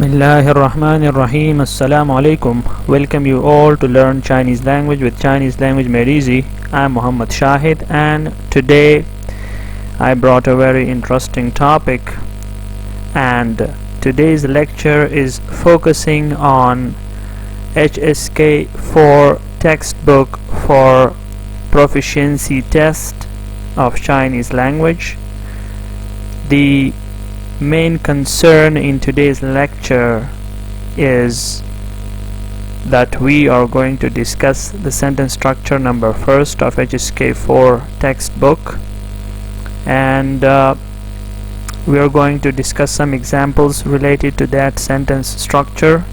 Bismillahirrahmanirrahim. Assalamu alaikum. Welcome you all to learn Chinese language with Chinese Language Made Easy. I'm Muhammad Shahid, and today I brought a very interesting topic, and today's lecture is focusing on HSK-4 textbook for proficiency test of Chinese language. The main concern in today's lecture is that we are going to discuss the sentence structure number first of HSK-4 textbook, and we are going to discuss some examples related to that sentence structure,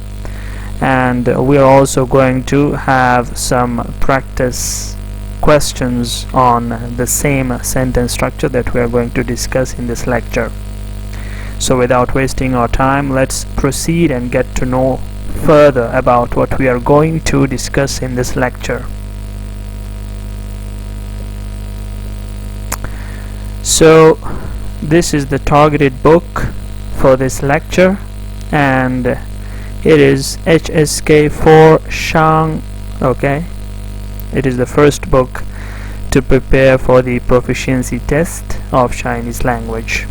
and we are also going to have some practice questions on the same sentence structure that we are going to discuss in this lecture. So without wasting our time, let's proceed and get to know further about what we are going to discuss in this lecture. So this is the targeted book for this lecture, and it is HSK-4 Shang. Okay, it is the first book to prepare for the proficiency test of Chinese language.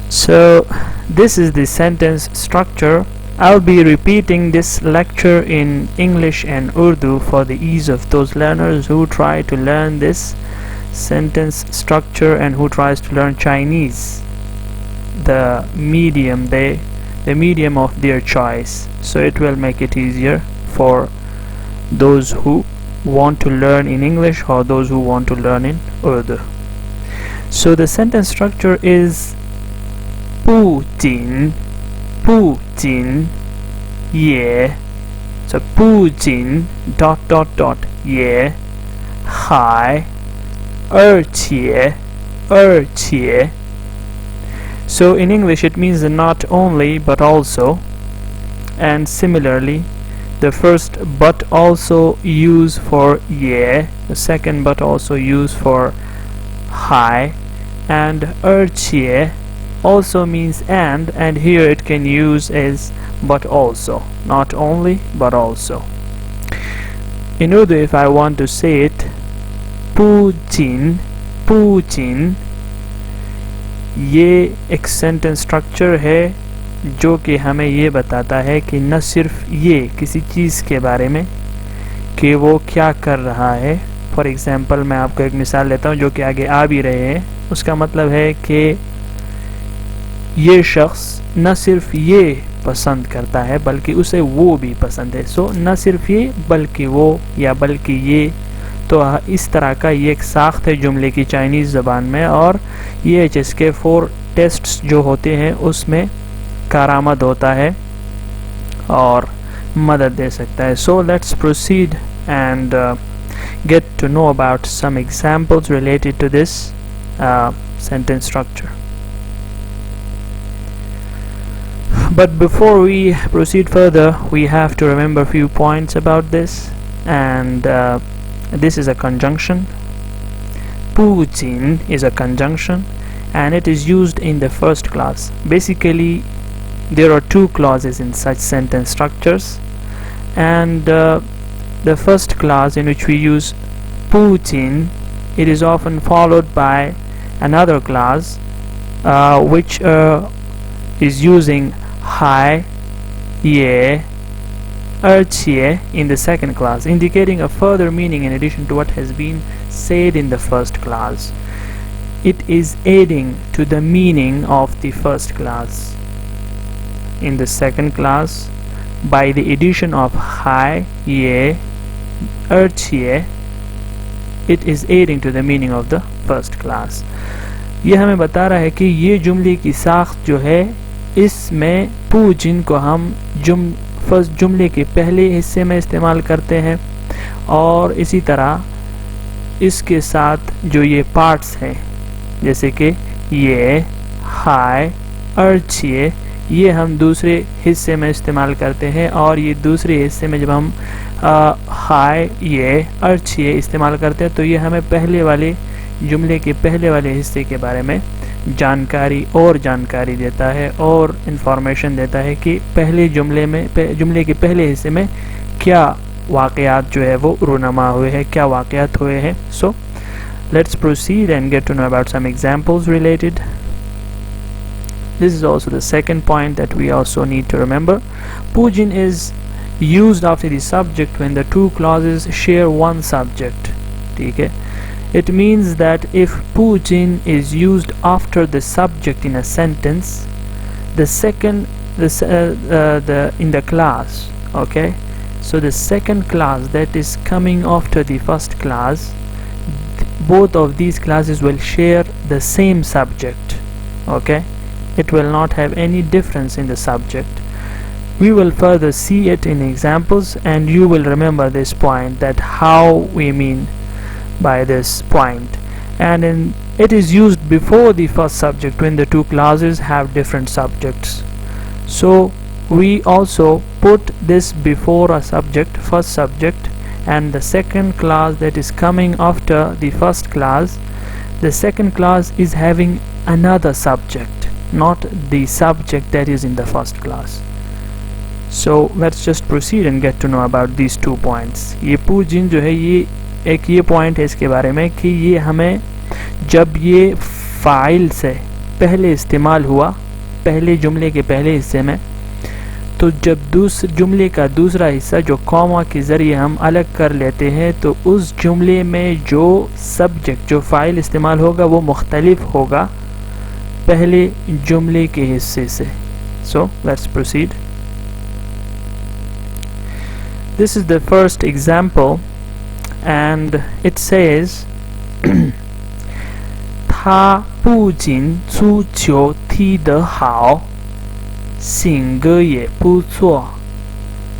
So this is the sentence structure. I'll be repeating this lecture in English and Urdu for the ease of those learners who try to learn this sentence structure and who tries to learn Chinese, the medium of their choice. So it will make it easier for those who want to learn in English or those who want to learn in Urdu. So the sentence structure is 不仅也 so 不仅 ... 也 还 而且 so in English it means not only but also, and similarly the first but also use for 也, the second but also use for 还, and 而且 also means and here it can use as but also, not only but also. In Urdu, if I want to say it, 不仅 ये एक sentence structure है जो कि हमें ये बताता है कि न सिर्फ ये किसी चीज़ के बारे में कि वो क्या कर रहा है. फॉर एग्जांपल मैं आपको एक मिसाल लेता हूँ जो कि आगे आ भी रहे हैं. उसका मतलब है कि ये शख्स न सिर्फ ये पसंद करता है बल्कि उसे वो भी पसंद है. सो न सिर्फ ये बल्कि वो या बल्कि ये, तो इस तरह का ये एक साख्त है जुमले की चाइनीज़ ज़बान में, और ये HSK-4 टेस्ट्स जो होते हैं उसमें कारामद होता है और मदद दे सकता है. So let's proceed and get to know about some examples related to this sentence structure. But before we proceed further, we have to remember a few points about this, and this is a conjunction. 不仅 is a conjunction, and it is used in the first clause. Basically, there are two clauses in such sentence structures, and the first clause in which we use 不仅, it is often followed by another clause which is using 还 也 而且 in the second clause, indicating a further meaning in addition to what has been said in the first clause. It is adding to the meaning of the first clause. In the second clause, by the addition of 还 也 而且, it is adding to the meaning of the first clause. ये हमें बता रहा है कि ये जुमले की साख्त जो है, इसमें 不仅 को हम फर्स्ट जुमले के पहले हिस्से में इस्तेमाल करते हैं, और इसी तरह इसके साथ जो ये पार्ट्स हैं जैसे कि ये, हाय, 而且, ये हम दूसरे हिस्से में इस्तेमाल करते हैं, और ये दूसरे हिस्से में जब हम हाय, ये, 而且 इस्तेमाल करते हैं तो ये हमें पहले वाले जुमले के पहले वाले हिस्से के बारे में जानकारी और जानकारी देता है और इंफॉर्मेशन देता है कि पहले जुमले के पहले हिस्से में क्या वाक़यात जो है वो रूनमा हुए हैं, क्या वाक़यात हुए हैं. सो let's proceed and get to know about some examples related. This is also the second point that we also need to remember. Pujin is used after the subject when the two clauses share one subject. Okay? It means that if pujin is used after the subject in a sentence, in the class, okay? So the second class that is coming after the first class, both of these classes will share the same subject, okay? It will not have any difference in the subject. We will further see it in examples, and you will remember this point, that how we mean by this point. And it is used before the first subject when the two clauses have different subjects. So we also put this before a subject, first subject, and the second class that is coming after the first class. The second class is having another subject, not the subject that is in the first class. So let's just proceed and get to know about these 2 points. ये पूजिन जो है ये एक ये point है इसके बारे में कि ये हमें जब ये फ़ाइल से पहले इस्तेमाल हुआ, पहले जुमले के पहले हिस्से में, तो जब जुमले का दूसरा हिस्सा जो कॉमा के ज़रिए हम अलग कर लेते हैं, तो उस जुमले में जो सब्जेक्ट जो फ़ाइल इस्तेमाल होगा वो मुख्तलिफ होगा पहले जुमले के हिस्से से. So let's proceed. This is the first example, and it says 他不仅足球踢得好，性格也不错。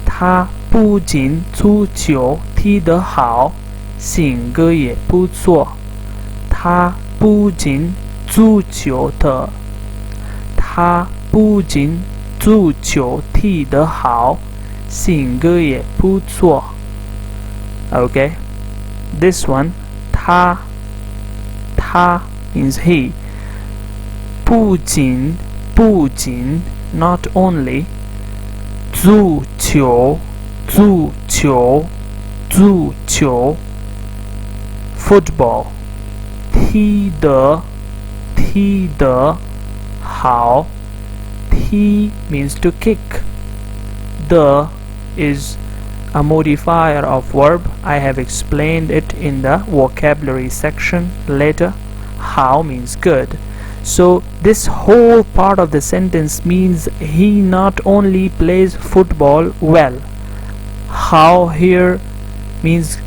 他不仅足球踢得好，性格也不错。他不仅足球踢得好，性格也不错。Okay, this one, 他 means he. 不仅 not only. 足球 football. 踢得好 踢 means to kick. The is a modifier of verb. I have explained it in the vocabulary section later. How means good. So this whole part of the sentence means he not only plays football well. How here means,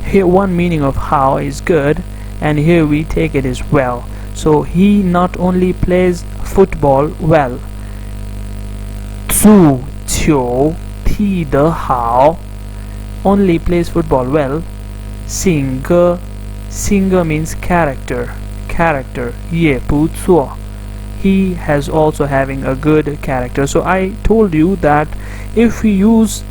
here one meaning of how is good, and here we take it as well. So he not only plays football well. 足球踢得好 only plays football well. 性格 means character. 也不错 he has also having a good character. So I told you that if we use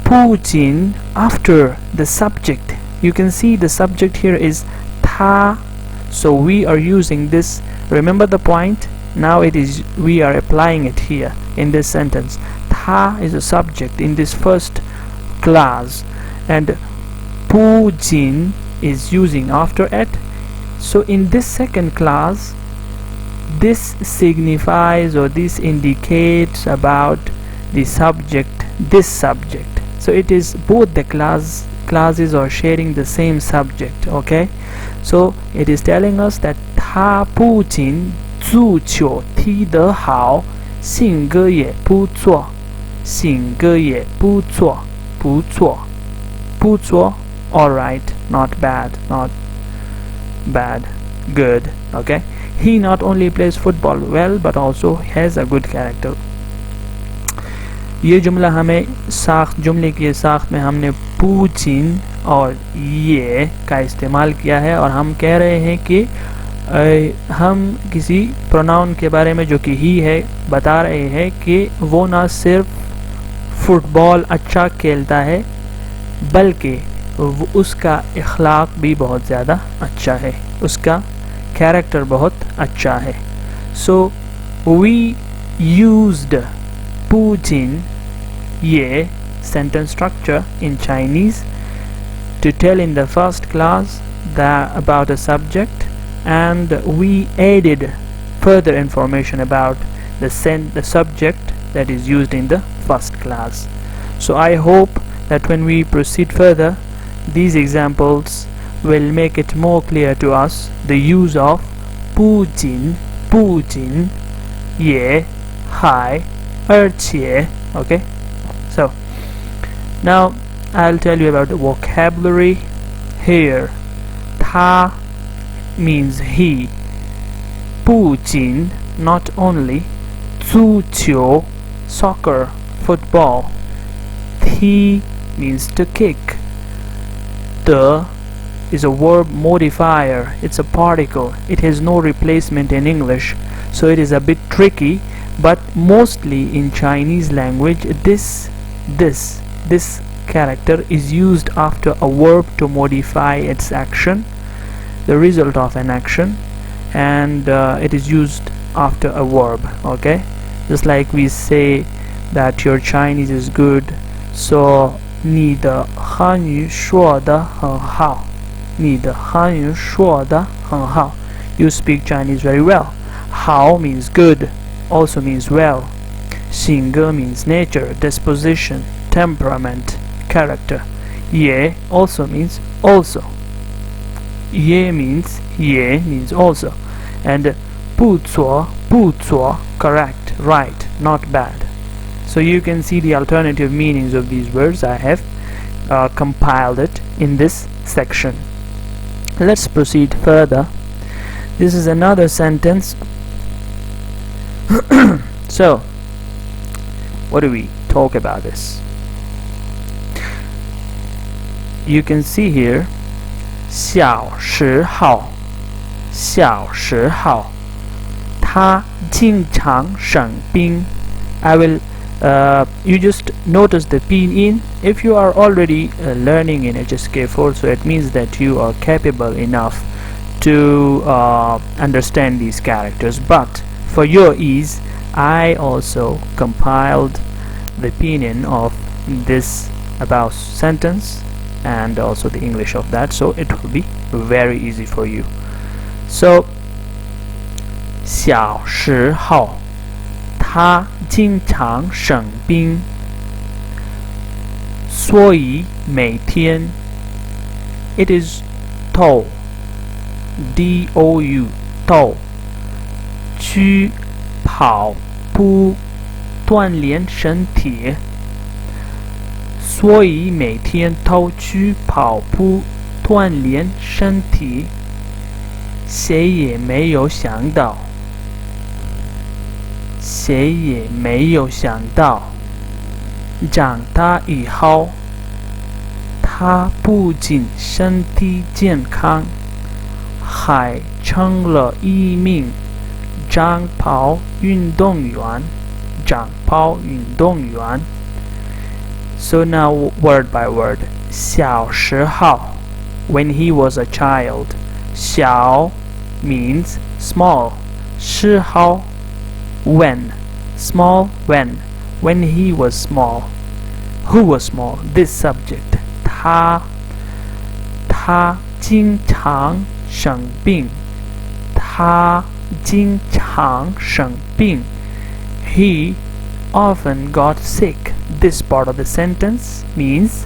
不仅 after the subject, you can see the subject here is 他, so we are using this. Remember the point? Now we are applying it here in this sentence. 他 is a subject in this first class, and 不仅 is using after it. So in this second class, this signifies or this indicates about the subject, this subject. So it is both the classes are sharing the same subject. Okay, so it is telling us that 他不仅足球踢得好，性格也不错。性格也不错，不错，不错 alright, not bad, good. Okay, he not only plays football well but also has a good character. ये जुमला हमें जुमले की साख्त में हमने पूजिन और ये का इस्तेमाल किया है, और हम कह रहे हैं कि हम किसी प्रोनाउन के बारे में जो कि ही है बता रहे हैं कि वो ना सिर्फ फुटबॉल अच्छा खेलता है बल्कि उसका इखलाक भी बहुत ज़्यादा अच्छा है, उसका कैरेक्टर बहुत अच्छा है. So we used 不仅也 sentence structure in Chinese to tell in the first class that about a subject, and we added further information about the subject that is used in the first class. So I hope that when we proceed further, these examples will make it more clear to us the use of 不仅也还而且. Okay, so now I'll tell you about the vocabulary here. 他 means he. 不仅 not only. 足球 soccer, football. 踢 means to kick. 的 is a verb modifier. It's a particle. It has no replacement in English, so it is a bit tricky, but mostly in Chinese language this character is used after a verb to modify its action, the result of an action, and it is used after a verb. Okay, just like we say that your Chinese is good, so 你的汉语说得很好，你的汉语说得很好. You speak Chinese very well. 好 means good, also means well. 性格 means nature, disposition, temperament, character. 也 also means also. 也 means also. And 不错 correct, right, not bad. So you can see the alternative meanings of these words. I have compiled it in this section. Let's proceed further. This is another sentence. So what do we talk about this? You can see here 小时候他经常生病. I will you just notice the pinyin. If you are already learning in HSK-4, so it means that you are capable enough to understand these characters, but for your ease I also compiled the pinyin of this about sentence and also the English of that, so it will be very easy for you. So 小时候他经常生病，所以每天 it is dou dou 去跑步锻炼身体，所以每天都去跑步锻炼身体。谁也没有想到长大以后他不仅身体健康，还成了一名长跑运动员。So now word by word. 小时候 when he was a child. 小 means small. 时候 when, small when he was small. Who was small? This subject. 他经常生病。He often got sick. This part of the sentence means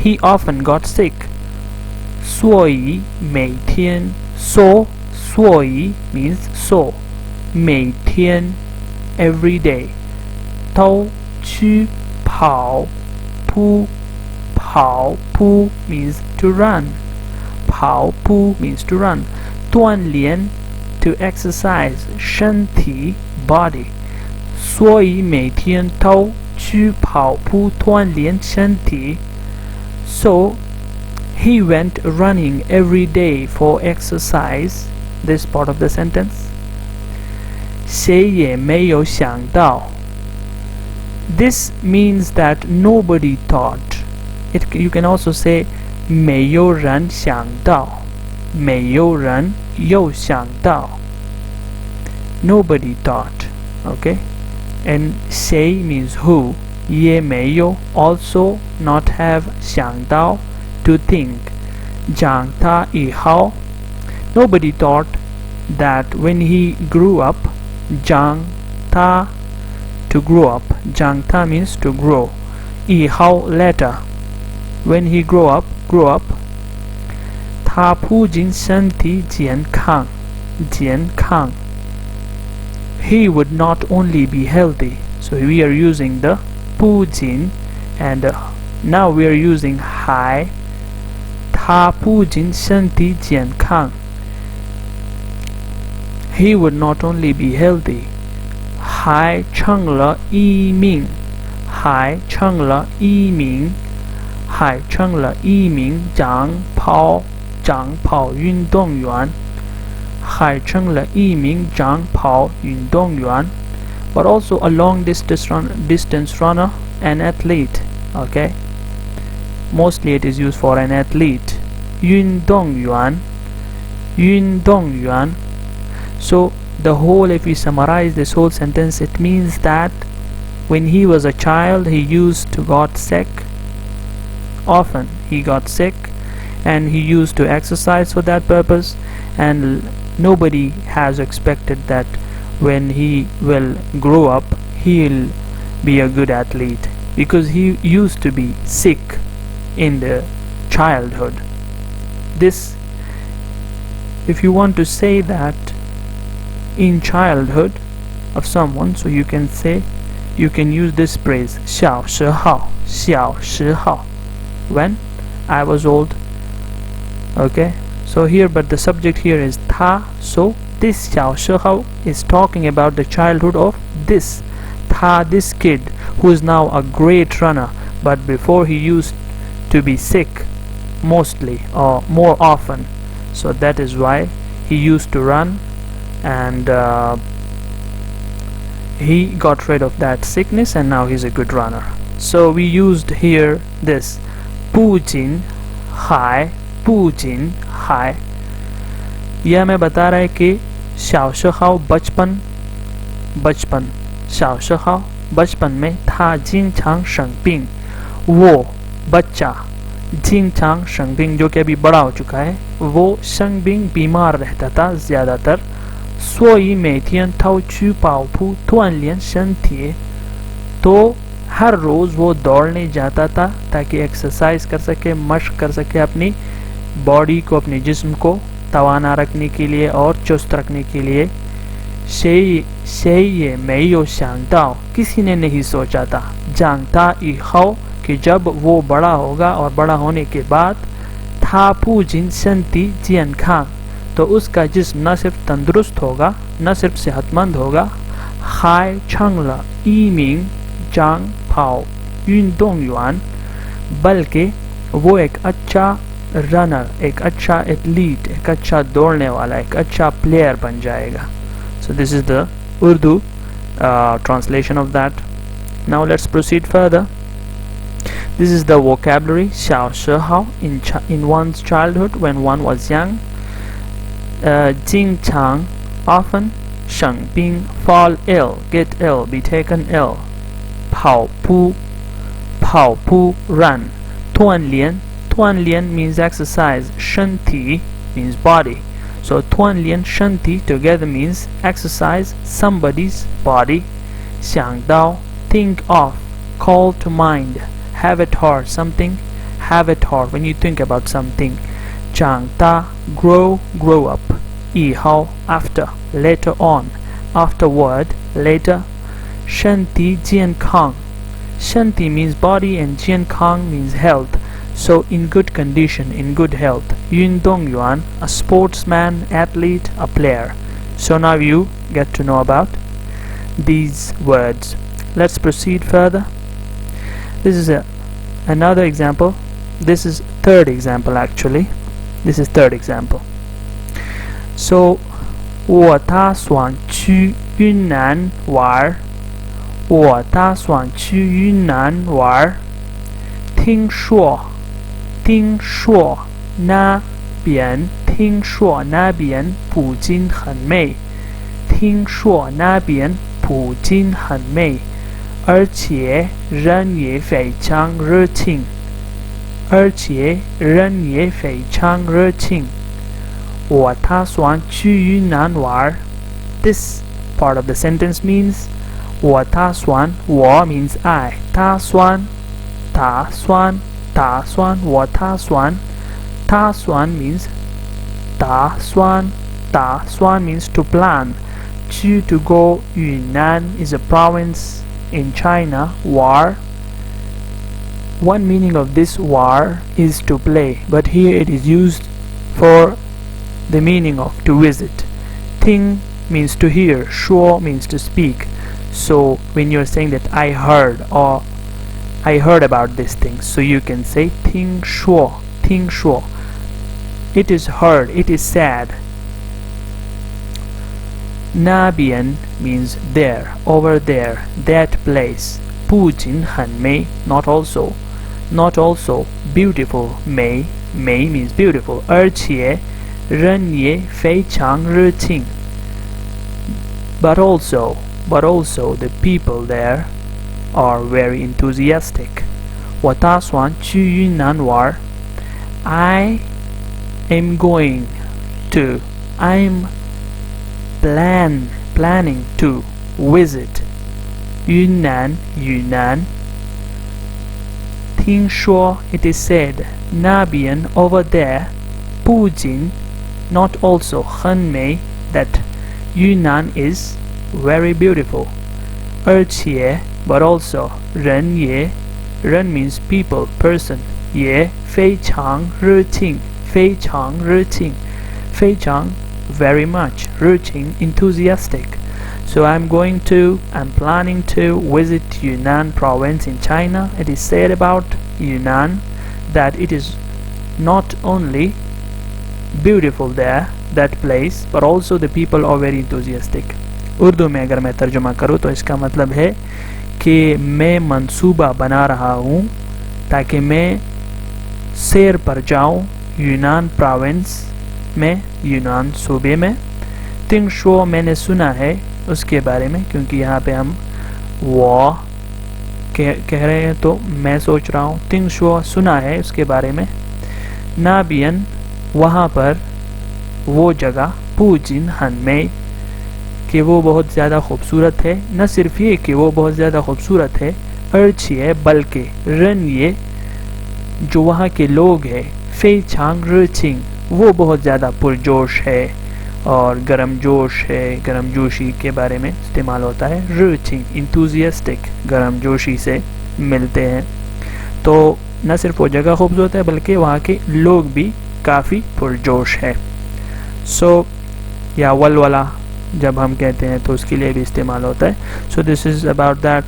he often got sick. 所以每天 所以 means so. 每天 every day. 都去跑步 means to run. 跑步 means to run. 锻炼 to exercise. 身体 body. 所以每天都去跑步锻炼身体. So he went running every day for exercise. This part of the sentence. 谁也没有想到. This means that nobody thought. You can also say 没有人想到. 没有人有想到. nobody thought. Okay, and 谁 means who, 也没有 also not have 想到 to think. 长大以后 nobody thought that when he grew up. 长大 to grow up. 长大 means to grow. 以后 later. When he grew up. 他不仅身体健康 he would not only be healthy. So we are using the 不仅 and now we are using 还他不仅身体健康 he would not only be healthy 还成了一名长跑运动员 but also a long distance runner, an athlete. Okay, mostly it is used for an athlete. 运动员 so the whole, if we summarize this whole sentence, it means that when he was a child he used to got sick often. He got sick and he used to exercise for that purpose, and nobody has expected that when he will grow up he'll be a good athlete, because he used to be sick in the childhood. This, if you want to say that in childhood of someone, so you can say, you can use this phrase 小时候 when I was old. Okay, so here, but the subject here is 他, so this 小时候 is talking about the childhood of this 他, this kid who is now a great runner, but before he used to be sick mostly or more often, so that is why he used to run, and he got rid of that sickness and now he's a good runner. So we used here this 不仅还 यह हमें बता रहा है कि 小时候 बचपन 小时候 बचपन में 他经常生病 वो बच्चा 经常生病 जो कि अभी बड़ा हो चुका है, वो 生病 बीमार रहता था ज़्यादातर, 所以每天都去跑步锻炼身体, तो हर रोज़ वो दौड़ने जाता था ताकि एक्सरसाइज कर सके, मशक कर सके, अपनी बॉडी को, अपने जिस्म को तवाना रखने के लिए और चुस्त रखने के लिए. 谁也没有想到 किसी ने नहीं सोचा था 长大以后 कि जब वो बड़ा होगा और बड़ा होने के बाद 他不仅身体健康 तो उसका जिस्म न सिर्फ तंदुरुस्त होगा, न सिर्फ सेहतमंद होगा, 还成了一名长跑运动员 बल्कि वो एक अच्छा रनर, एक अच्छा एथलीट, एक अच्छा दौड़ने वाला, एक अच्छा प्लेयर बन जाएगा. So this is the Urdu translation of that. Now let's proceed further. This is the vocabulary 小时候 in one's childhood when one was young. 经常 often, 生病 fall ill, get ill, be taken ill. 跑步 run. 锻炼 means exercise, 身体 means body. So 锻炼身体 together means exercise somebody's body. 想到 think of, call to mind, have it hard, something, have it hard when you think about something. 长大 grow up. 以后 after, later on, afterward, later. 身体健康 身体 means body and 健康 means health. So in good condition, in good health. 运动员 a sportsman, athlete, a player. So now you get to know about these words. Let's proceed further. This is another example. This is third example actually. This is third example. So 我打算去云南玩。我打算去云南玩。听说那边不仅很美。听说那边普京很美，而且人也非常热情。我打算去云南玩。This part of the sentence means 我打算 我 means I 打算我打算means 打算 means to plan. To go Yunnan is a province in China. War, one meaning of this war is to play, but here it is used for the meaning of to visit. Ting means to hear, shuo means to speak. So when you're saying that I heard or I heard about this thing, so you can say ting shuo. It is heard, it is said. Na bian means there, over there, that place. Pujin han mei, not also. Beautiful. Mei means beautiful. 而且人也非常热情. But also the people there are very enthusiastic. 我打算去云南玩. I am going to, I'm planning to visit Yunnan. 听说 it is said 那边 over there. 不仅 not also 很美 that Yunnan is very beautiful. 而且 but also 人也 人 means people, person. 也非常热情 非常 very much 热情 enthusiastic. So I'm planning to visit Yunnan province in China. It is said about Yunnan that it is not only beautiful there, that place, but also the people are very enthusiastic. Urdu में अगर मैं तर्जुमा करूँ तो इसका मतलब है कि मैं मंसूबा बना रहा हूँ ताकि मैं सैर पर जाऊँ यूनान प्रोविंस में, यूनान सूबे में. थिंग शो मैंने सुना है उसके बारे में, क्योंकि यहाँ पे हम वो कह रहे हैं तो मैं सोच रहा हूँ. थिंग शो सुना है उसके बारे में. नाबियन वहाँ पर, वो जगह. पूजिन हनमे कि वो बहुत ज़्यादा खूबसूरत है. न सिर्फ ये कि वो बहुत ज़्यादा खूबसूरत है, अर्चिए बल्कि रन ये जो वहाँ के लोग हैं, फे चांग रचिंग वो बहुत ज़्यादा पुरजोश है और गर्मजोश है. गर्मजोशी के बारे में इस्तेमाल होता है. रचिंग इंथुजियास्टिक, गर्मजोशी से मिलते हैं. तो न सिर्फ वो जगह खूबसूरत है बल्कि वहाँ के लोग भी काफ़ी पुरजोश है. सो या वलवला जब हम कहते हैं तो उसके लिए भी इस्तेमाल होता है. So this is about that.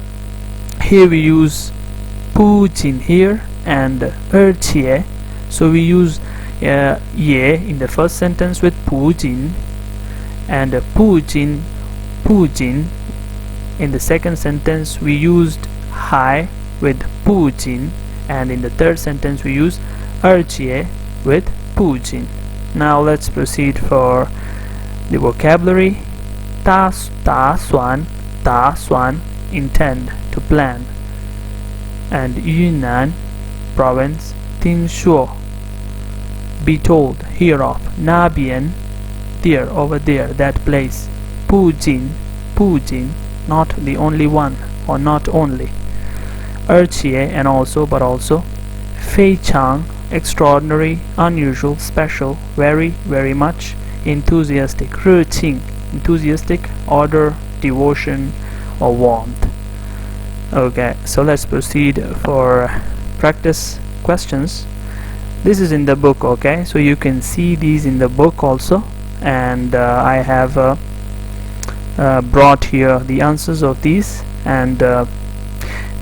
Here we use Putin here and Erchie. So we use ye in the first sentence with Putin and Putin in the second sentence we used hi with Putin, and in the third sentence we use Erchie with Putin. Now let's proceed for the vocabulary. Ta swan, intend, to plan. And Yunnan province, Ting Shuo, be told, hear of. Nabian, there, over there, that place. Pujin, not the only one or not only. Erchie, and also, but also. Fei Chang, extraordinary, unusual, special, very, very much. Enthusiastic. Ruqing, enthusiastic, order, devotion, or warmth. Okay, so let's proceed for practice questions. This is in the book, okay, so you can see these in the book also, and I have brought here the answers of these. And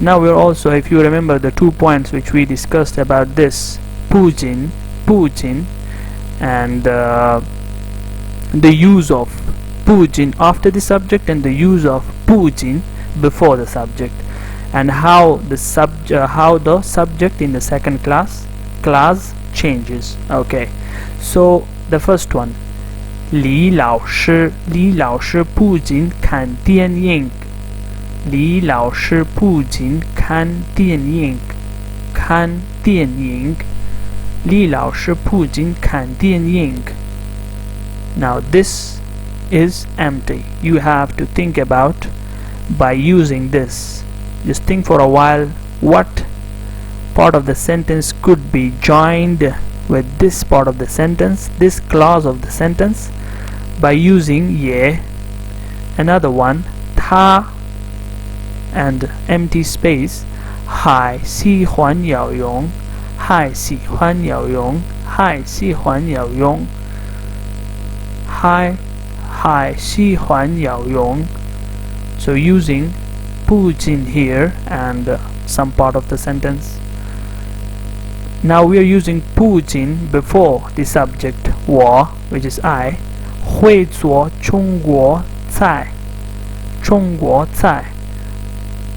now we're also, if you remember the 2 points which we discussed about this, Pujin, and the use of Pujin after the subject and the use of Pujin before the subject, and how the subject in the second class changes. Okay, so the first one, 李老师不仅看电影，李老师不仅看电影，李老师不仅看电影。Now this is empty. You have to think about by using this. Just think for a while what part of the sentence could be joined with this part of the sentence, this clause of the sentence, by using ye. Another one, 他 and empty space, 海喜欢游泳，海喜欢游泳，海喜欢游泳，海喜欢游泳。So using 不仅 here and some part of the sentence. Now we are using 不仅 before the subject 我 which is I. 会做中国菜，中国菜。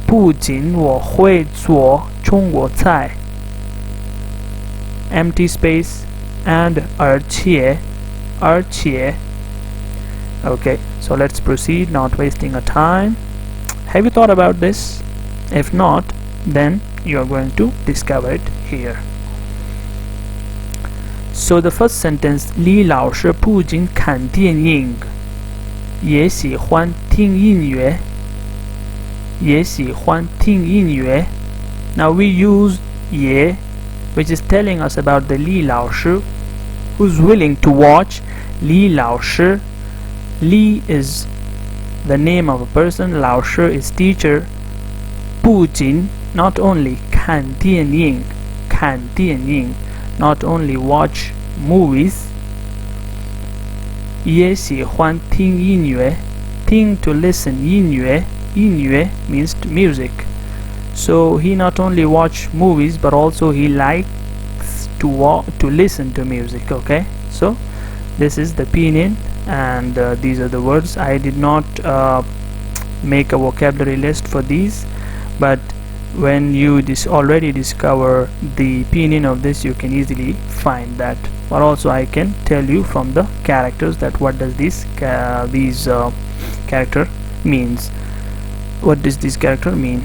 不仅我会做中国菜。Empty space and 而且。Okay, so let's proceed, not wasting a time. Have you thought about this? If not, then you are going to discover it here. So the first sentence, 李老师不仅看电影，也喜欢听音乐，也喜欢听音乐。Now we use 也 which is telling us about the 李老师 who's willing to watch 李老师. Li is the name of a person, 老师 is teacher. 不仅 not only 看电影 not only watch movies. 也喜欢听音乐 听 to listen 音乐 means music. So he not only watch movies but also he likes to listen to music. Okay, so this is the pinyin and these are the words. I did not make a vocabulary list for these, but when you already discover the pinyin of this, you can easily find that. But also I can tell you from the characters that what does these character means. What does this character mean?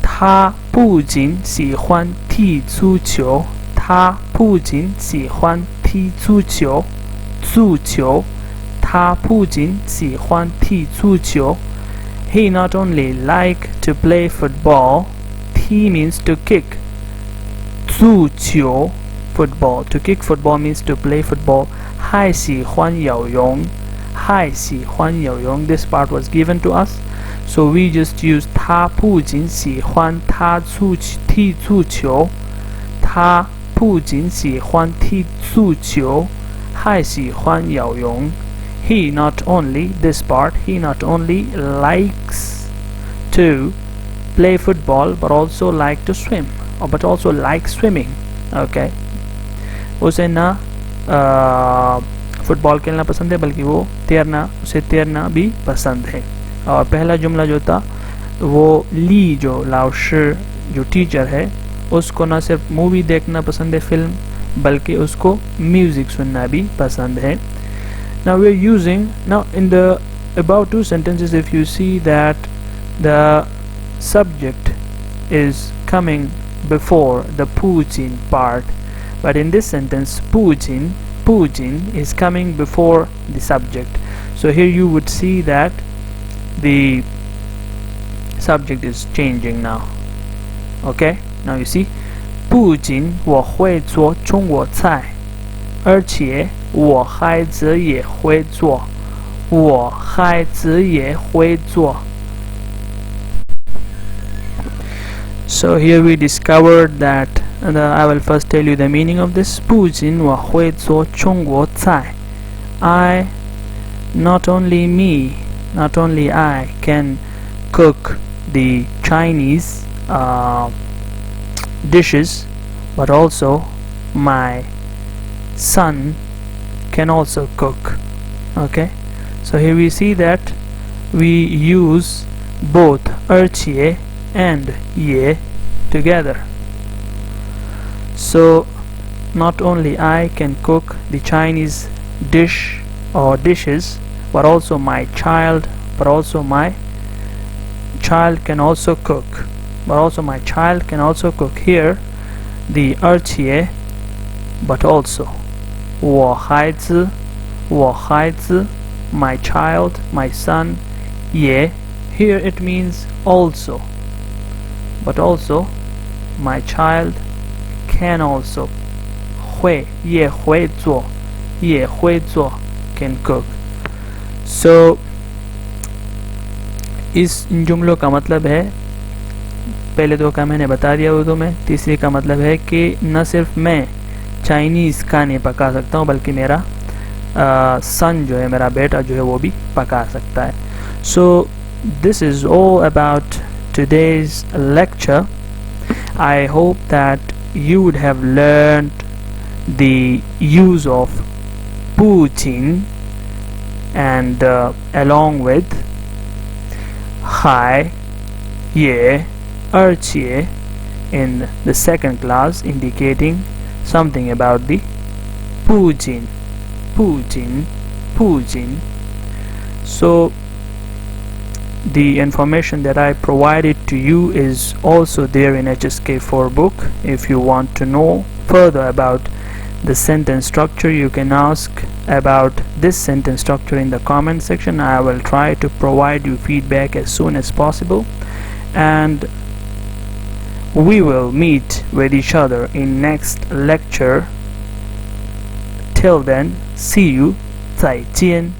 他不仅喜欢踢足球，他不仅喜欢踢足球，他不仅喜欢踢足球。He not only like to play football,踢 means to kick, 足球 football, to kick football means to play football. 还喜欢游泳，还喜欢游泳 this part was given to us, so we just use 他不仅喜欢踢足球，他不仅喜欢踢足球，还喜欢游泳。He not only, this part, he not only likes to play football but also like to swim, but also like swimming. Okay, उसे ना football खेलना पसंद है बल्कि वो उसे तैरना भी पसंद है. और पहला जुमला जो था वो ली जो लाउशी जो टीचर है उसको ना सिर्फ मूवी देखना पसंद है फिल्म बल्कि उसको म्यूजिक सुनना भी पसंद है. Now we are using, now in the above two sentences, if you see that the subject is coming before the pujin part, but in this sentence pujin is coming before the subject. So here you would see that the subject is changing now. Okay, now you see 不仅我会做中国菜，而且我孩子也会做，我孩子也会做。So here we discovered that, and I will first tell you the meaning of this. 不仅我会做中国菜， I, not only me, not only I can cook the Chinese dishes, but also my son can also cook. Okay, so here we see that we use both 而且 and 也 together. So not only I can cook the Chinese dish or dishes, but also my child, but also my child can also cook, but also my child can also cook. Here the 而且 but also 我孩子 my child, my son, 也 here it means also, but also my child can also 会也会做 can cook. So इस इन जुमलों का मतलब है, पहले दो का मैंने बता दिया उर्दू में, तीसरी का मतलब है कि न सिर्फ मैं चाइनीज़ खाने पका सकता हूँ बल्कि मेरा सन जो है, मेरा बेटा जो है वो भी पका सकता है. So this is all about today's lecture. I hope that you would have learned the use of 不仅 and along with 还也而且 in the second class, indicating something about the 不仅 So the information that I provided to you is also there in HSK-4 book. If you want to know further about the sentence structure, you can ask about this sentence structure in the comment section. I will try to provide you feedback as soon as possible, and we will meet with each other in next lecture. Till then, see you, 再见.